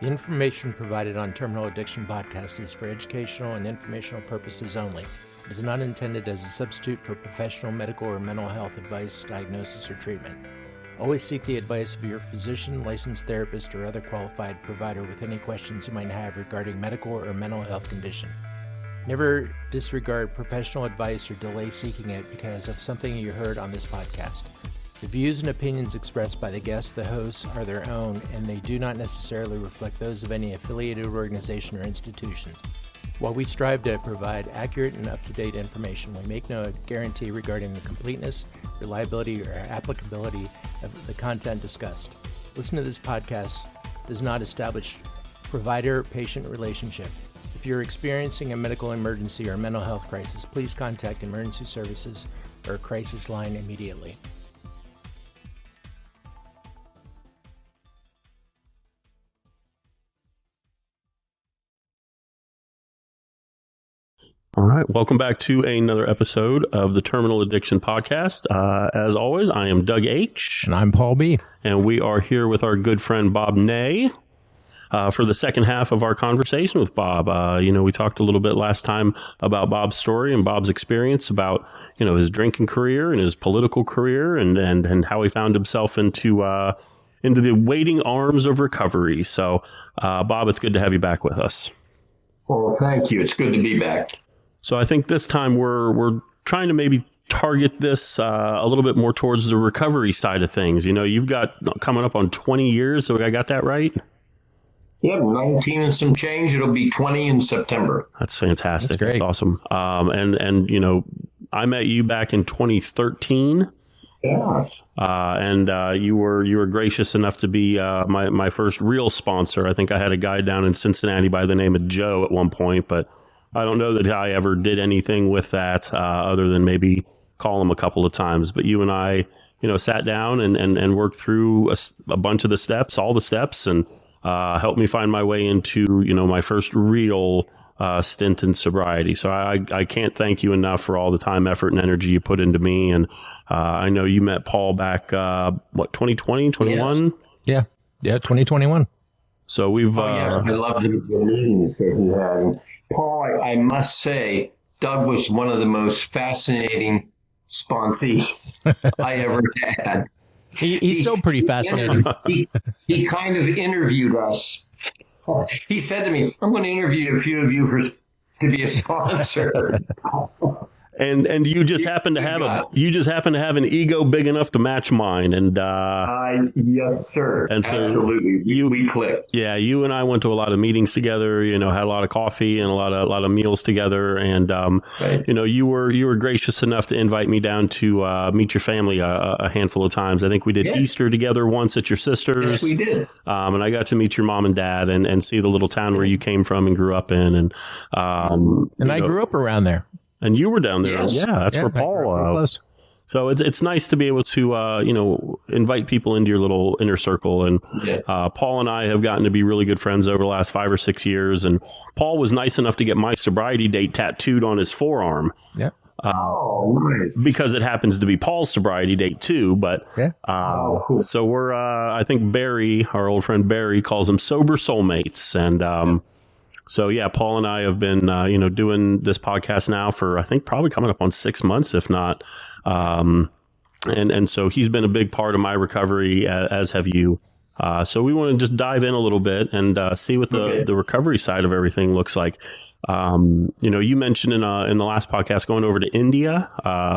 The information provided on Terminal Addiction Podcast is for educational and informational purposes only. It is not intended as a substitute for professional medical or mental health advice, diagnosis, or treatment. Always seek the advice of your physician, licensed therapist, or other qualified provider with any questions you might have regarding medical or mental health condition. Never disregard professional advice or delay seeking it because of something you heard on this podcast. The views and opinions expressed by the guests, the hosts, are their own, and they do not necessarily reflect those of any affiliated organization or institutions. While we strive to provide accurate and up-to-date information, we make no guarantee regarding the completeness, reliability, or applicability of the content discussed. Listening to this podcast does not establish provider-patient relationship. If you're experiencing a medical emergency or mental health crisis, please contact emergency services or crisis line immediately. All right. Welcome back to another episode of the Terminal Addiction Podcast. As always, I am Doug H. And I'm Paul B. And we are here with our good friend Bob Ney for the second half of our conversation with Bob. We talked a little bit last time about Bob's story and Bob's experience about, his drinking career and his political career and how he found himself into the waiting arms of recovery. So, Bob, it's good to have you back with us. Well, thank you. It's good to be back. So I think this time we're trying to maybe target this a little bit more towards the recovery side of things. You've got coming up on 20 years, so I got that right? Yep, 19 and some change. It'll be 20 in September. That's fantastic. That's great. That's awesome. And I met you back in 2013. Yes. You were gracious enough to be my first real sponsor. I think I had a guy down in Cincinnati by the name of Joe at one point, but I don't know that I ever did anything with that other than maybe call him a couple of times. But you and I, sat down and worked through a bunch of the steps, all the steps, and helped me find my way into, my first real stint in sobriety. So I can't thank you enough for all the time, effort, and energy you put into me. And I know you met Paul back, 2020, 21? Yes. Yeah, 2021. So we've... I love the meetings that he had. And Paul, I must say, Doug was one of the most fascinating sponsees I ever had. He's still pretty fascinating. He kind of interviewed us. He said to me, I'm going to interview a few of you to be a sponsor. And you just happen to have an ego big enough to match mine, and yes, sir. And so absolutely, we clicked. Yeah, you and I went to a lot of meetings together. Had a lot of coffee and a lot of meals together, and right. You were gracious enough to invite me down to meet your family a handful of times. I think we did Easter together once at your sister's. Yes, we did. And I got to meet your mom and dad and see the little town where you came from and grew up in, and I grew up around there. And you were down there. Yes. Yeah, that's where Paul close. So it's nice to be able to, invite people into your little inner circle. And Paul and I have gotten to be really good friends over the last 5 or 6 years. And Paul was nice enough to get my sobriety date tattooed on his forearm. Yeah. Nice. Because it happens to be Paul's sobriety date too. But cool. So we're, I think Barry, our old friend Barry, calls them sober soulmates. And so, yeah, Paul and I have been, doing this podcast now for, I think, probably coming up on 6 months, if not. And so he's been a big part of my recovery, as have you. So we want to just dive in a little bit and see what the recovery side of everything looks like. You mentioned in the last podcast going over to India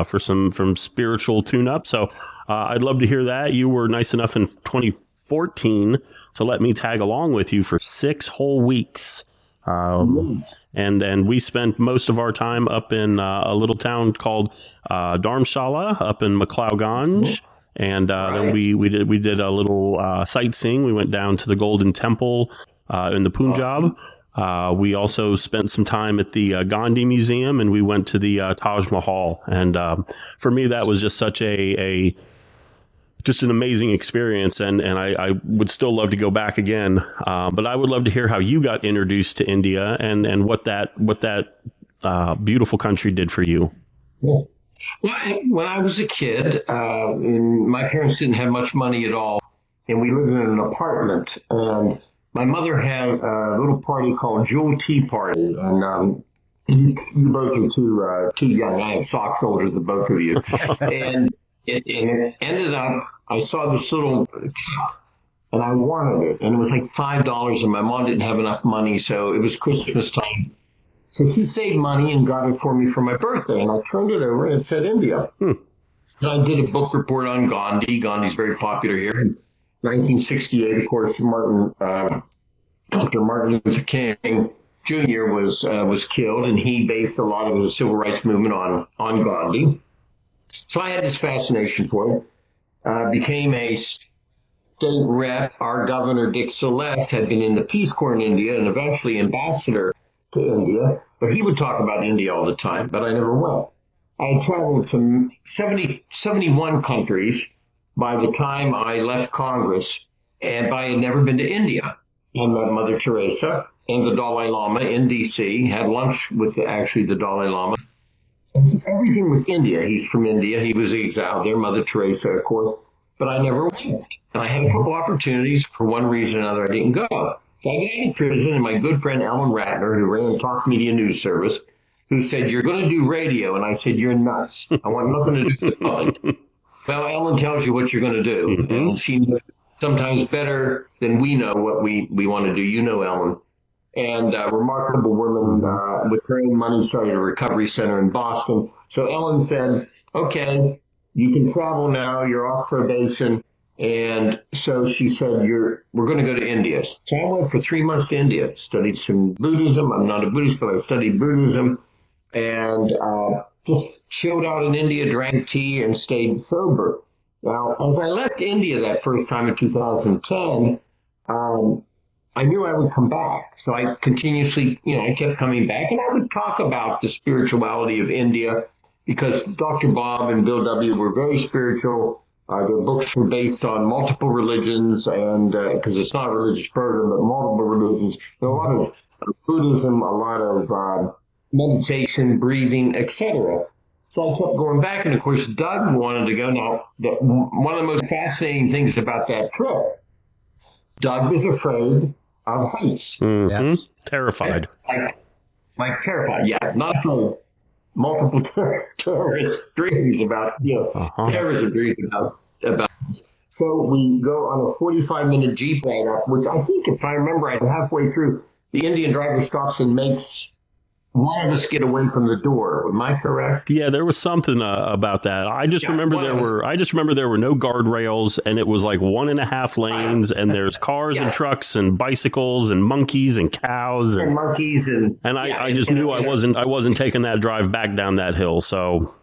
for some spiritual tune-up. So I'd love to hear that. You were nice enough in 2014 to let me tag along with you for 6 whole weeks. And we spent most of our time up in a little town called Dharamshala up in McLeodganj. And then we did a little sightseeing. We went down to the Golden Temple in the Punjab. We also spent some time at the Gandhi Museum, and we went to the Taj Mahal. And for me, that was just such just an amazing experience, and I would still love to go back again. But I would love to hear how you got introduced to India and what that beautiful country did for you. Well, when I was a kid, and my parents didn't have much money at all, and we lived in an apartment. And my mother had a little party called Jewel Tea Party, and you both are too young. I have socks older than both of you, and it ended up. I saw this little, and I wanted it, and it was like $5, and my mom didn't have enough money, so it was Christmas time. So he saved money and got it for me for my birthday, and I turned it over and it said India. And I did a book report on Gandhi. Gandhi's very popular here. In 1968, of course, Dr. Martin Luther King Jr. was killed, and he based a lot of the civil rights movement on Gandhi. So I had this fascination for it. Became a state rep. Our governor, Dick Celeste, had been in the Peace Corps in India and eventually ambassador to India, but he would talk about India all the time, but I never went. I had traveled to 71 countries by the time I left Congress, and I had never been to India. I met Mother Teresa and the Dalai Lama in D.C., had lunch with the Dalai Lama. Everything was India. He's from India. He was exiled there, Mother Teresa, of course, but I never went. And I had a couple opportunities. For one reason or another, I didn't go. So I got out of prison, and my good friend Ellen Ratner, who ran Talk Media News Service, who said, "You're going to do radio." And I said, "You're nuts. I want nothing to do with the public." Well, Ellen tells you what you're going to do. And she knows sometimes better than we know what we want to do. You know, Ellen. And a remarkable woman with her own money started a recovery center in Boston. So Ellen said, "Okay, you can travel now. You're off probation." And so she said, we're going to go to India. So I went for 3 months to India, studied some Buddhism. I'm not a Buddhist, but I studied Buddhism, and just chilled out in India, drank tea, and stayed sober. Now, as I left India that first time in 2010, I knew I would come back. So I continuously, I kept coming back, and I would talk about the spirituality of India, because Dr. Bob and Bill W. were very spiritual. Their books were based on multiple religions, and because it's not a religious program, but multiple religions. There are a lot of Buddhism, a lot of meditation, breathing, etc. So I kept going back, and of course, Doug wanted to go. Now, one of the most fascinating things about that trip, Doug was afraid of heights. Yes. Terrified. Like terrified, yeah, not afraid. Multiple terrorist dreams about, terrorism dreams about this. So we go on a 45-minute Jeep ride up, which I think, if I remember right, halfway through, the Indian driver stops and makes one of us get away from the door. Am I correct? Yeah, there was something about that. I just remember there were no guardrails, and it was like 1.5 lanes, and there's cars and trucks and bicycles and monkeys and cows and monkeys and I just knew I wasn't taking that drive back down that hill. So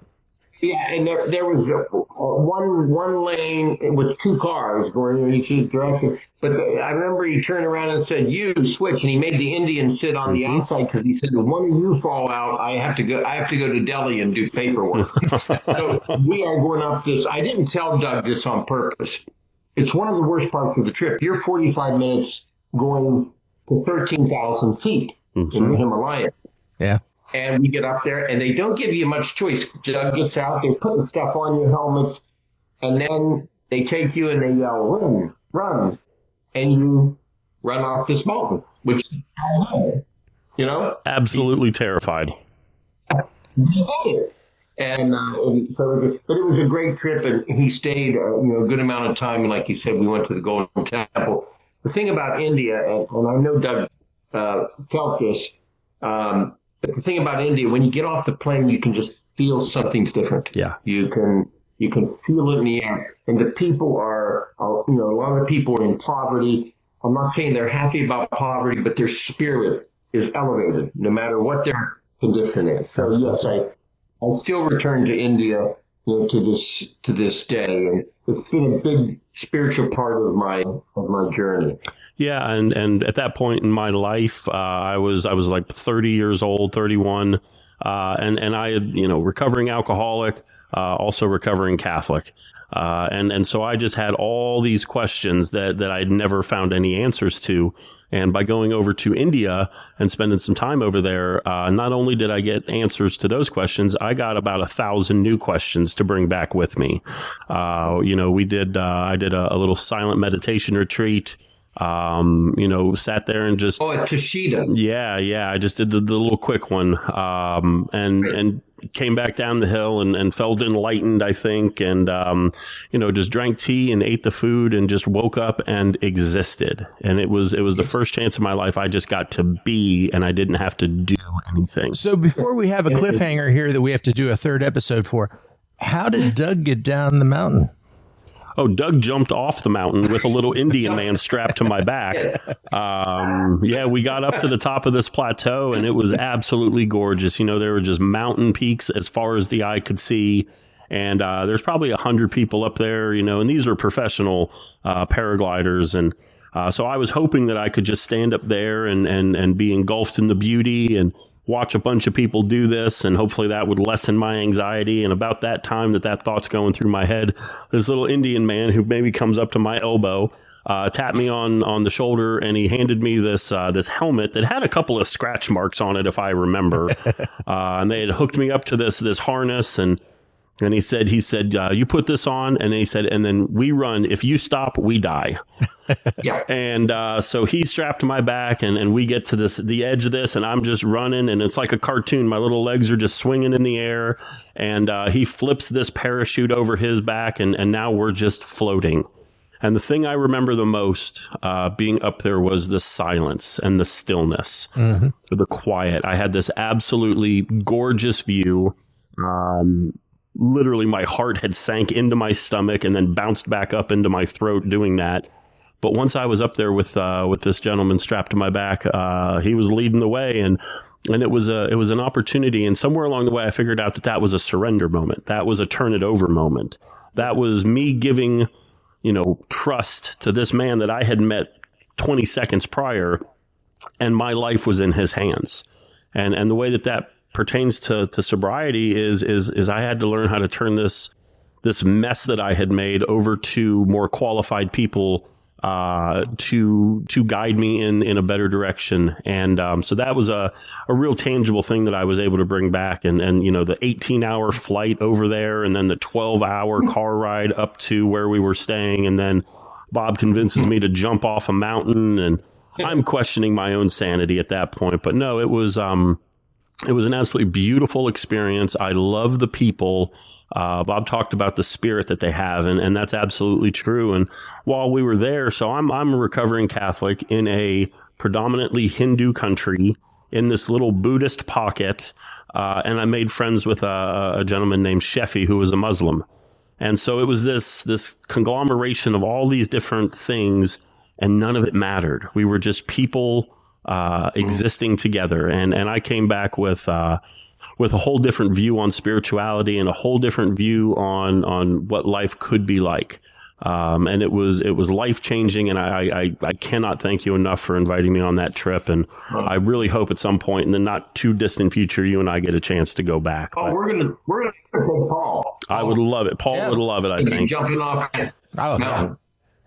yeah, and there was one lane with 2 cars going in each direction. But I remember he turned around and said, "You switch," and he made the Indian sit on the outside, because he said, "If one of you fall out, I have to go to Delhi and do paperwork." So we are going up this. I didn't tell Doug this on purpose. It's one of the worst parts of the trip. You're 45 minutes going to 13,000 feet in the Himalayas. Yeah. And we get up there, and they don't give you much choice. Doug gets out, they're putting stuff on your helmets, and then they take you and they yell, "Run, run." And you run off this mountain, which, absolutely terrified. And so, but it was a great trip, and he stayed, a good amount of time. And like you said, we went to the Golden Temple. The thing about India, and I know Doug felt this, but the thing about India, when you get off the plane, you can just feel something's different. Yeah. You can feel it in the air. And the people are, a lot of the people are in poverty. I'm not saying they're happy about poverty, but their spirit is elevated no matter what their condition is. So yes, I still return to India, to this day, and it's been a big spiritual part of my journey. Yeah, and at that point in my life, I was like 30 years old, 31, and I had, recovering alcoholic, also recovering Catholic. And so I just had all these questions that I'd never found any answers to. And by going over to India and spending some time over there, not only did I get answers to those questions, I got about 1,000 new questions to bring back with me. I did a little silent meditation retreat. Sat there and just, Oh, it's Toshida. yeah. I just did the little quick one, and came back down the hill and felt enlightened, I think. And, just drank tea and ate the food and just woke up and existed. And it was the first chance in my life I just got to be, and I didn't have to do anything. So before we have a cliffhanger here that we have to do a third episode for, how did Doug get down the mountain? Oh, Doug jumped off the mountain with a little Indian man strapped to my back. We got up to the top of this plateau, and it was absolutely gorgeous. There were just mountain peaks as far as the eye could see. And there's probably 100 people up there, and these are professional paragliders. And so I was hoping that I could just stand up there and be engulfed in the beauty and watch a bunch of people do this, and hopefully that would lessen my anxiety. And about that time that thought's going through my head, this little Indian man who maybe comes up to my elbow tapped me on the shoulder, and he handed me this helmet that had a couple of scratch marks on it, if I remember. And they had hooked me up to this harness, and he said, you put this on, and he said, and then we run. If you stop, we die. Yeah. And so he strapped to my back, and we get to the edge of this, and I'm just running, and it's like a cartoon. My little legs are just swinging in the air, and he flips this parachute over his back, and now we're just floating. And the thing I remember the most being up there was the silence and the stillness, the quiet. I had this absolutely gorgeous view. Literally, my heart had sank into my stomach and then bounced back up into my throat doing that. But once I was up there with this gentleman strapped to my back, he was leading the way, and it was an opportunity. And somewhere along the way, I figured out that was a surrender moment. That was a turn it over moment. That was me giving, trust to this man that I had met 20 seconds prior, and my life was in his hands. And the way that pertains to sobriety is I had to learn how to turn this mess that I had made over to more qualified people to guide me in a better direction. And so that was a real tangible thing that I was able to bring back. And the 18-hour flight over there, and then the 12-hour car ride up to where we were staying, and then Bob convinces me to jump off a mountain, and I'm questioning my own sanity at that point. But no, it was an absolutely beautiful experience. I love the people. Bob talked about the spirit that they have, and that's absolutely true. And while we were there, so I'm a recovering Catholic in a predominantly Hindu country in this little Buddhist pocket, and I made friends with a gentleman named Shefi who was a Muslim. And so it was this conglomeration of all these different things, and none of it mattered. We were just people existing together, and I came back with a whole different view on spirituality and a whole different view on what life could be like. And it was life changing, and I cannot thank you enough for inviting me on that trip. And I really hope at some point in the not too distant future, you and I get a chance to go back. Oh, we're gonna take Paul. I would love it. Paul would love it, I think. Jumping off. Yeah.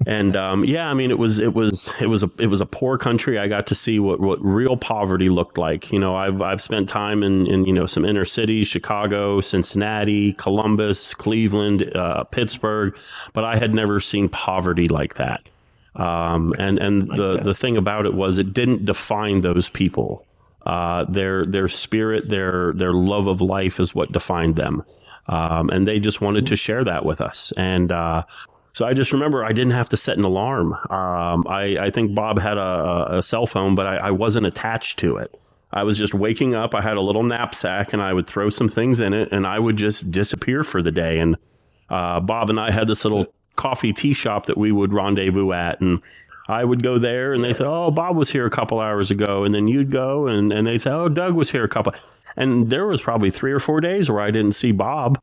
And it was a poor country. I got to see what real poverty looked like. I've spent time in some inner cities, Chicago, Cincinnati, Columbus, Cleveland, Pittsburgh, but I had never seen poverty like that. The thing about it was it didn't define those people. Their spirit, their love of life is what defined them. And they just wanted to share that with us. And so I just remember I didn't have to set an alarm. I think Bob had a cell phone, but I wasn't attached to it. I was just waking up. I had a little knapsack, and I would throw some things in it, and I would just disappear for the day. And Bob and I had this little coffee tea shop that we would rendezvous at, and I would go there, and they said, "Oh, Bob was here a couple hours ago," and then you'd go, and they'd say, "Oh, Doug was here a couple." And there was probably 3 or 4 days where I didn't see Bob.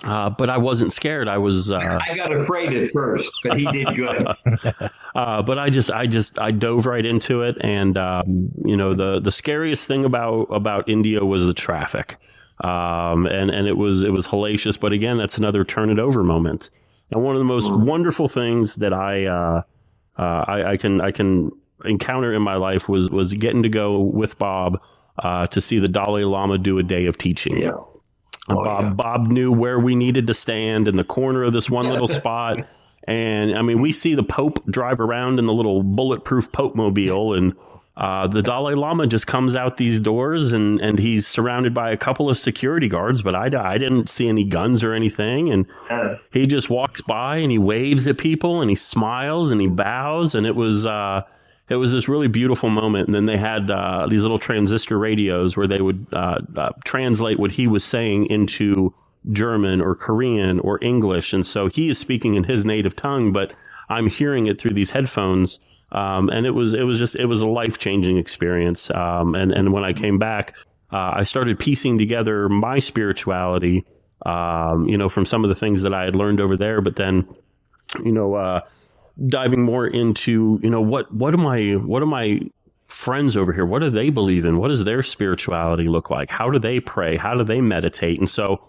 But I wasn't scared. I got afraid at first, but he did good. But I dove right into it. And, the scariest thing about India was the traffic. And it was hellacious. But again, that's another turn it over moment. And one of the most wonderful things that I can encounter in my life was getting to go with Bob, to see the Dalai Lama do a day of teaching. Yeah. Bob knew where we needed to stand in the corner of this one little spot. And I mean, we see the Pope drive around in the little bulletproof Pope mobile, and the Dalai Lama just comes out these doors, and he's surrounded by a couple of security guards, but I didn't see any guns or anything. And he just walks by and he waves at people and he smiles and he bows. And it was this really beautiful moment. And then they had these little transistor radios where they would translate what he was saying into German or Korean or English. And so he is speaking in his native tongue, but I'm hearing it through these headphones. And it was a life-changing experience. And when I came back, I started piecing together my spirituality, from some of the things that I had learned over there, but then, diving more into, what do my friends over here, what do they believe in? What does their spirituality look like? How do they pray? How do they meditate? And so,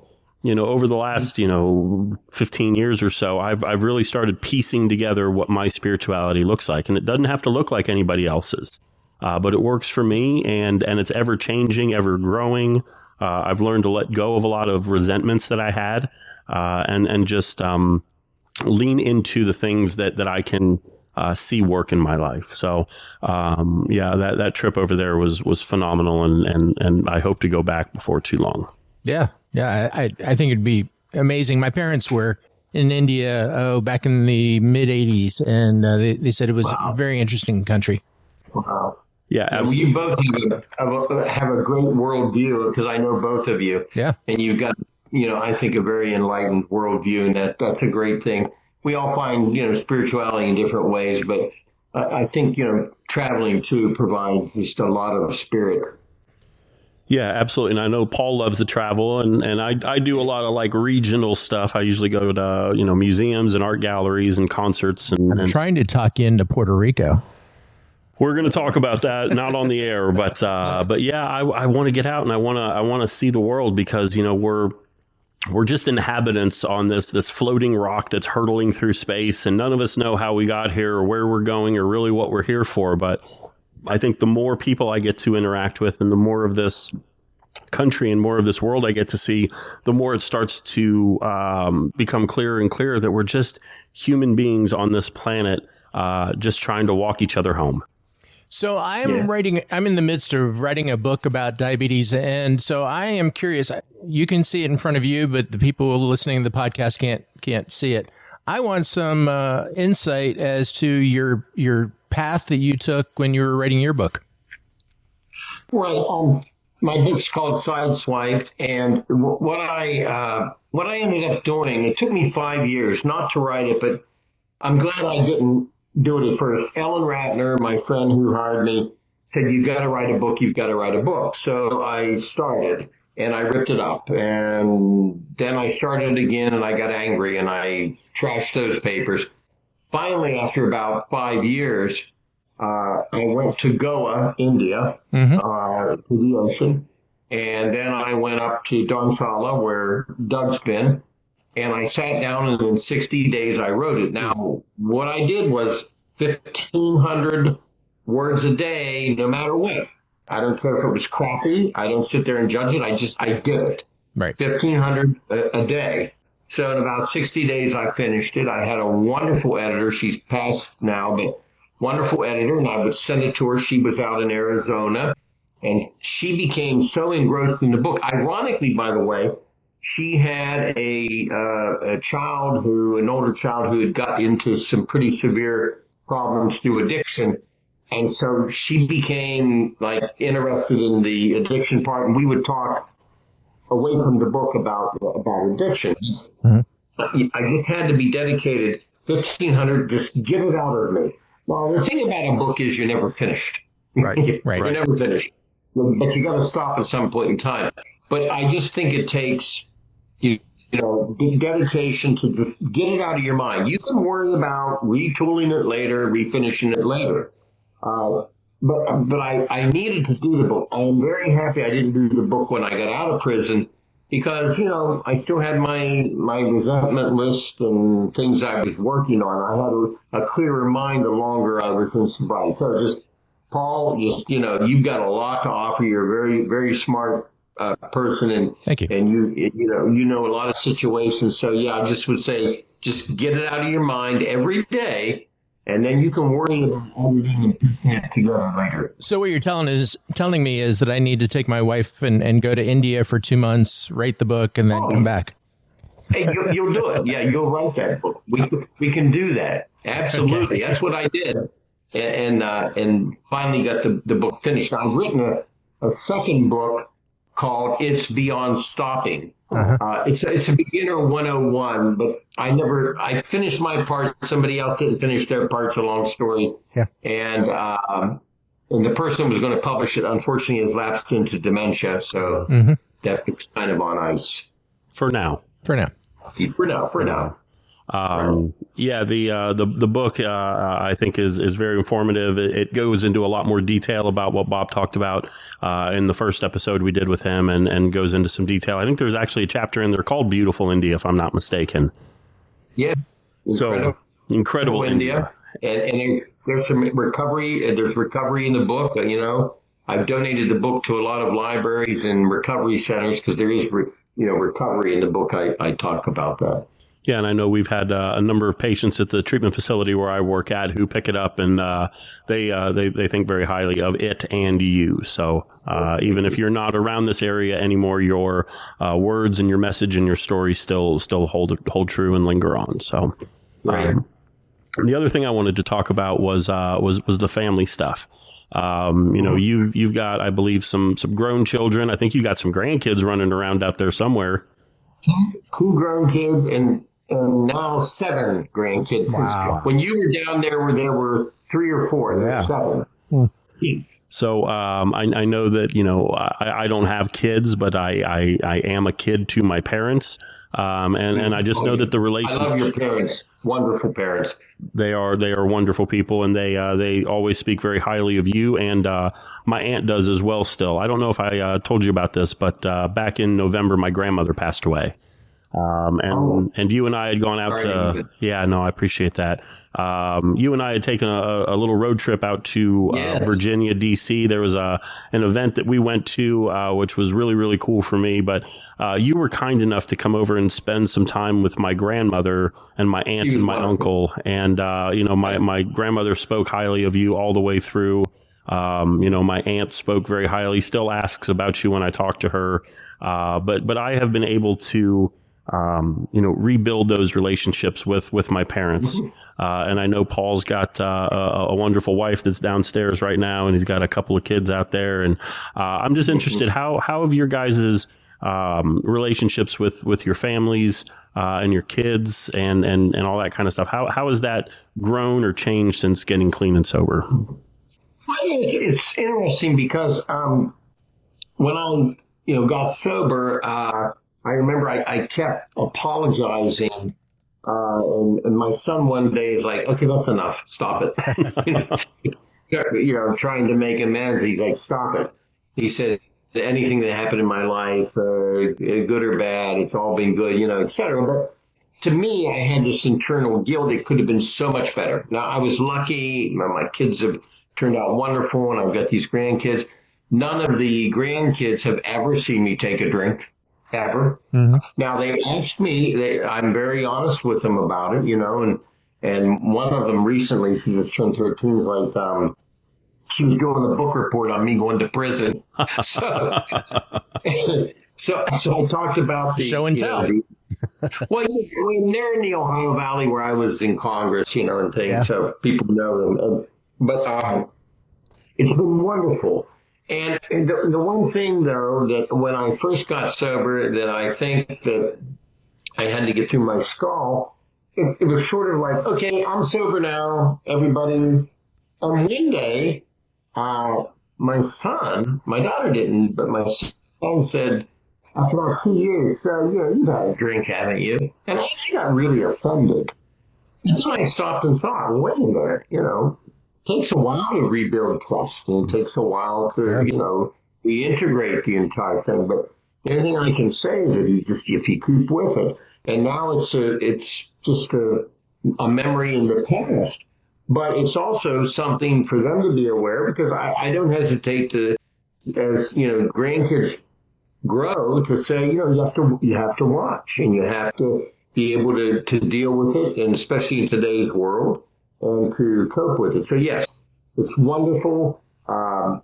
over the last, 15 years or so, I've really started piecing together what my spirituality looks like. And it doesn't have to look like anybody else's, but it works for me, and it's ever changing, ever growing. I've learned to let go of a lot of resentments that I had, and just lean into the things that I can see work in my life. So, that trip over there was phenomenal, and I hope to go back before too long. Yeah. Yeah, I think it'd be amazing. My parents were in India back in the mid 80s, and they said it was a very interesting country. Wow. Yeah, absolutely. You both have a great worldview, because I know both of you. Yeah. And you've got, I think a very enlightened worldview, and that's a great thing. We all find, spirituality in different ways, but I think, traveling too provides just a lot of spirit. Yeah, absolutely. And I know Paul loves to travel, and I do a lot of like regional stuff. I usually go to, museums and art galleries and concerts. I'm trying to talk you into Puerto Rico. We're going to talk about that, not on the air, but yeah, I want to get out, and I want to see the world, because, we're just inhabitants on this floating rock that's hurtling through space, and none of us know how we got here or where we're going or really what we're here for. But I think the more people I get to interact with, and the more of this country and more of this world I get to see, the more it starts to become clearer and clearer that we're just human beings on this planet, just trying to walk each other home. So I'm in the midst of writing a book about diabetes. And so I am curious, you can see it in front of you, but the people listening to the podcast can't see it. I want some insight as to your path that you took when you were writing your book. Right. My book's called Sideswiped, and what I ended up doing, it took me 5 years not to write it, but I'm glad I didn't do it at first. Ellen Ratner, my friend who hired me, said, "You've got to write a book. You've got to write a book." So I started, and I ripped it up, and then I started again, and I got angry, and I trashed those papers. Finally, after about 5 years, I went to Goa, India, to the ocean. And then I went up to Dharamsala, where Doug's been. And I sat down, and in 60 days, I wrote it. Now, what I did was 1,500 words a day, no matter what. I don't care if it was crappy. I don't sit there and judge it. I did it. Right. 1,500 a day. So in about 60 days, I finished it. I had a wonderful editor. She's passed now, but wonderful editor. And I would send it to her. She was out in Arizona, and she became so engrossed in the book. Ironically, by the way, she had an older child who had got into some pretty severe problems through addiction. And so she became like interested in the addiction part, and we would talk away from the book about addiction. Mm-hmm. I just had to be dedicated. 1,500, just get it out of me. Well, the thing about a book is you're never finished. Right. You're never finished. But you got to stop at some point in time. But I just think it takes, dedication to just get it out of your mind. You can worry about retooling it later, refinishing it later. But I needed to do the book. I am very happy I didn't do the book when I got out of prison, because, I still had my resentment list and things I was working on. I had a clearer mind the longer I was in sobriety. So Paul, you've got a lot to offer. You're a very, very smart person, and Thank you. And you know a lot of situations. So yeah, I just would say just get it out of your mind every day, and then you can worry about everything and piecing it together later. So what you're telling me is that I need to take my wife and go to India for 2 months, write the book, and then come back. Hey, you'll do it. Yeah, you'll write that book. We can do that. Absolutely. Okay. That's what I did, and finally got the book finished. I've written a second book called "It's Beyond Stopping." It's a beginner 101, but I finished my part. Somebody else didn't finish their part. It's a long story. Yeah. And the person who was going to publish it, unfortunately, has lapsed into dementia. So that was kind of on ice. For now. For now. Yeah, the book I think is very informative. It goes into a lot more detail about what Bob talked about in the first episode we did with him, and goes into some detail. I think there's actually a chapter in there called "Beautiful India," if I'm not mistaken. Yeah. Incredible India. And there's some recovery. There's recovery in the book. I've donated the book to a lot of libraries and recovery centers because there is recovery in the book. I talk about that. Yeah, and I know we've had a number of patients at the treatment facility where I work at who pick it up, and they think very highly of it and you. So even if you're not around this area anymore, your words and your message and your story still hold true and linger on. So right. The other thing I wanted to talk about was the family stuff. You've got, I believe, some grown children. I think you got some grandkids running around out there somewhere. 2 grown kids and now 7 grandkids. Wow. When you were down there were 3 or 4. There were 7. So I know that I don't have kids, but I am a kid to my parents, and I just know that the relationship. I love your parents. Wonderful parents. They are wonderful people, and they always speak very highly of you. And my aunt does as well. Still, I don't know if I told you about this, but back in November, my grandmother passed away. And you and I had gone out to. Yeah, no, I appreciate that. You and I had taken a little road trip out to Virginia, D.C. There was an event that we went to, which was really, really cool for me. But you were kind enough to come over and spend some time with my grandmother and my aunt and my uncle. And, my grandmother spoke highly of you all the way through. My aunt spoke very highly, still asks about you when I talk to her. But I have been able to rebuild those relationships with my parents. And I know Paul's got a wonderful wife that's downstairs right now, and he's got a couple of kids out there. And I'm just interested, how have your guys' relationships with your families and your kids and all that kind of stuff, how has that grown or changed since getting clean and sober? It's interesting because when I got sober, I remember I kept apologizing, and my son one day is like, "Okay, that's enough. Stop it." Trying to make amends. He's like, "Stop it." He said, "Anything that happened in my life, good or bad, it's all been good, etc." But to me, I had this internal guilt. It could have been so much better. Now, I was lucky. My kids have turned out wonderful, and I've got these grandkids. None of the grandkids have ever seen me take a drink. Ever. Mm-hmm. Now they asked me. I'm very honest with them about it, and one of them recently, she just turned 13. Like she was doing a book report on me going to prison. So I talked about the show and tell. Well, they're in the Ohio Valley where I was in Congress, and things, so people know them. But it's been wonderful. And the one thing, though, that when I first got sober, that I think that I had to get through my skull, it was sort of like, okay, I'm sober now, everybody. And one day, my daughter didn't, but my son said, after about 2 years, so, you've had a drink, haven't you? And I got really offended. And then I stopped and thought, wait a minute, takes a while to rebuild trust, and it takes a while to, reintegrate the entire thing. But the only thing I can say is that if you keep with it, and now it's just a memory in the past, but it's also something for them to be aware, because I don't hesitate to, as grandkids grow to say, you have to watch, and you have to be able to deal with it, and especially in today's world, and to cope with it. So yes, it's wonderful. I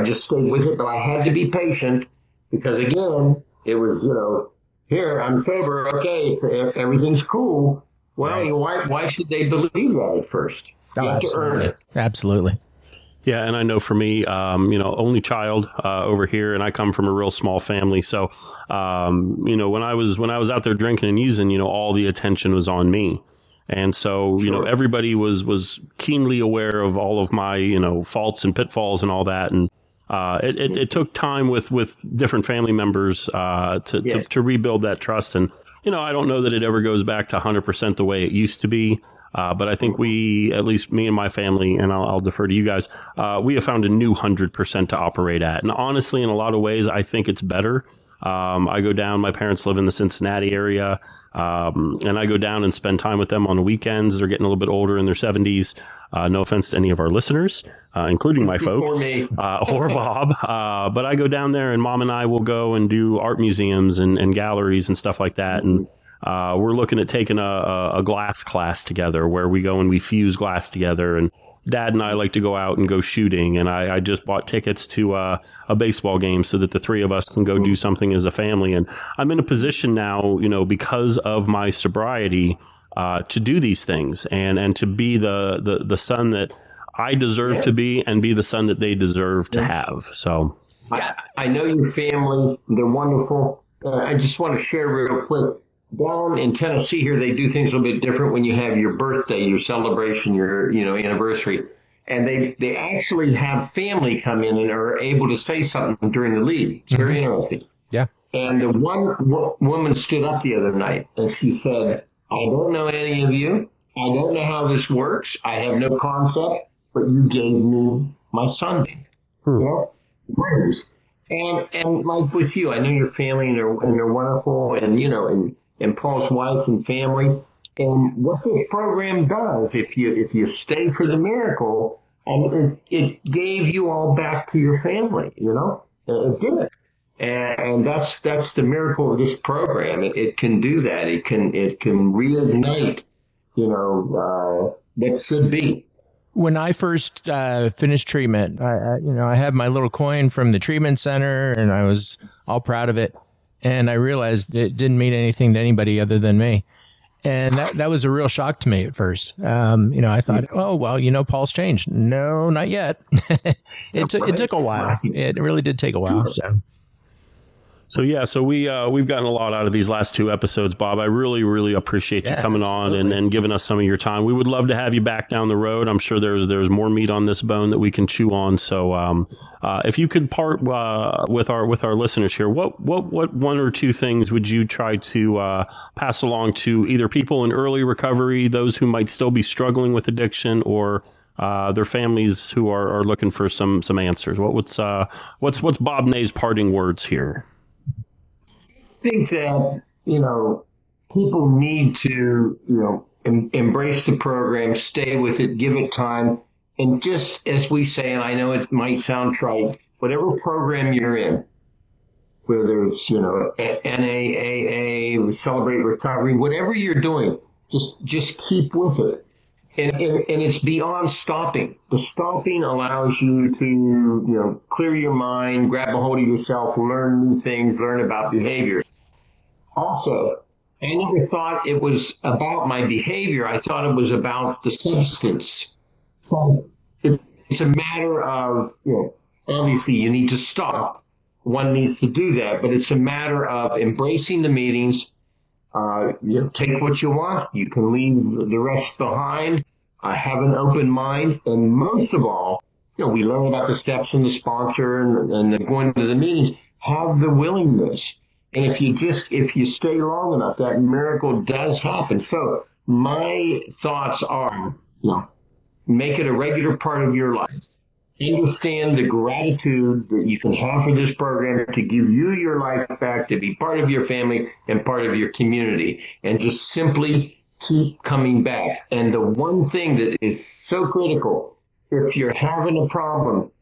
just stayed with it, but I had to be patient because again, it was, here, I'm sober. Okay, everything's cool. Well, why should they believe that at first? You have to earn it. Absolutely. Yeah, and I know for me, only child over here, and I come from a real small family. So, when I was out there drinking and using, all the attention was on me. And so, everybody was keenly aware of all of my, faults and pitfalls and all that. And it took time with different family members to rebuild that trust. And, I don't know that it ever goes back to 100% the way it used to be. But I think we, at least me and my family, and I'll defer to you guys, we have found a new 100% to operate at. And honestly, in a lot of ways, I think it's better. I go down, my parents live in the Cincinnati area, and I go down and spend time with them on the weekends. They're getting a little bit older in their 70s. No offense to any of our listeners, including my folks or me. Or Bob. But I go down there and Mom and I will go and do art museums and galleries and stuff like that. And we're looking at taking a glass class together where we go and we fuse glass together. And Dad and I like to go out and go shooting. And I just bought tickets to a baseball game so that the three of us can go do something as a family. And I'm in a position now, because of my sobriety, to do these things and to be the son that I deserve to be and be the son that they deserve to have. So I know your family. They're wonderful. I just want to share real quick. Down in Tennessee here, they do things a little bit different when you have your birthday, your celebration, your anniversary. And they actually have family come in and are able to say something during the lead. It's very interesting. Yeah. And the one woman stood up the other night and she said, I don't know any of you. I don't know how this works. I have no concept, but you gave me my Sunday. Words. And like with you, I know your family and they're wonderful, and Paul's wife and family. And what this program does, if you stay for the miracle, it gave you all back to your family, it did. And that's the miracle of this program. It can do that. It can reignite, that should be. When I first finished treatment, I had my little coin from the treatment center, and I was all proud of it. And I realized it didn't mean anything to anybody other than me. And that was a real shock to me at first. I thought, oh, well, Paul's changed. No, not yet. It took a while. It really did take a while. So we've gotten a lot out of these last two episodes, Bob. I really, really appreciate you coming on and giving us some of your time. We would love to have you back down the road. I'm sure there's more meat on this bone that we can chew on. So if you could part with our listeners here, what one or two things would you try to pass along to either people in early recovery, those who might still be struggling with addiction, or their families who are looking for some answers? What's Bob Ney's parting words here? I think that, people need to, embrace the program, stay with it, give it time. And just as we say, and I know it might sound trite, whatever program you're in, whether it's, NAAA, Celebrate Recovery, whatever you're doing, just keep with it. And it's beyond stopping. The stopping allows you to, clear your mind, grab a hold of yourself, learn new things, learn about behaviors. Also, I never thought it was about my behavior. I thought it was about the substance. So it's a matter of, obviously you need to stop. One needs to do that, but it's a matter of embracing the meetings. Take what you want. You can leave the rest behind. Have an open mind. And most of all, we learn about the steps and the sponsor and the going to the meetings. Have the willingness. And if you stay long enough, that miracle does happen. So my thoughts are, make it a regular part of your life. Understand the gratitude that you can have for this program to give you your life back, to be part of your family and part of your community, and just simply keep coming back. And the one thing that is so critical, if you're having a problem,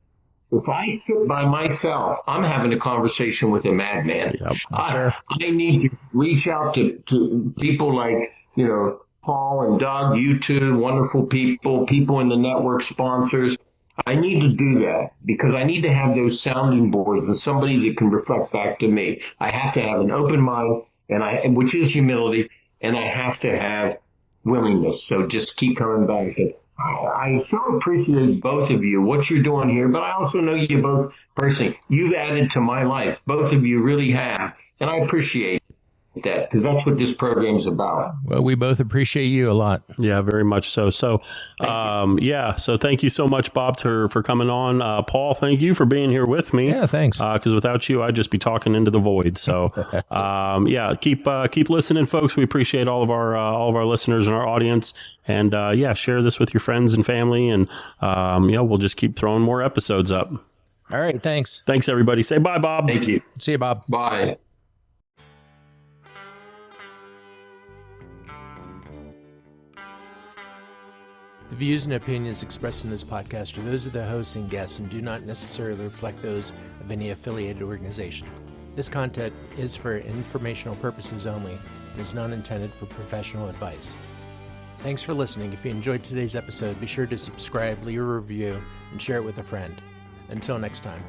if I sit by myself, I'm having a conversation with a madman. Yep. I need to reach out to people like, Paul and Doug, you two, wonderful people in the network, sponsors. I need to do that because I need to have those sounding boards and somebody that can reflect back to me. I have to have an open mind, which is humility, and I have to have willingness. So just keep coming back. I so appreciate both of you, what you're doing here, but I also know you both personally. You've added to my life. Both of you really have, and I appreciate that because that's what this program is about. Well, we both appreciate you a lot. Yeah, very much so. So, so thank you so much, Bob, for coming on. Paul, thank you for being here with me. Yeah, thanks. Because without you, I'd just be talking into the void. So, keep listening, folks. We appreciate all of our listeners and our audience. And share this with your friends and family. And we'll just keep throwing more episodes up. All right, thanks. Thanks, everybody. Say bye, Bob. Thank you. See you, Bob. Bye. The views and opinions expressed in this podcast are those of the hosts and guests and do not necessarily reflect those of any affiliated organization. This content is for informational purposes only and is not intended for professional advice. Thanks for listening. If you enjoyed today's episode, be sure to subscribe, leave a review, and share it with a friend. Until next time.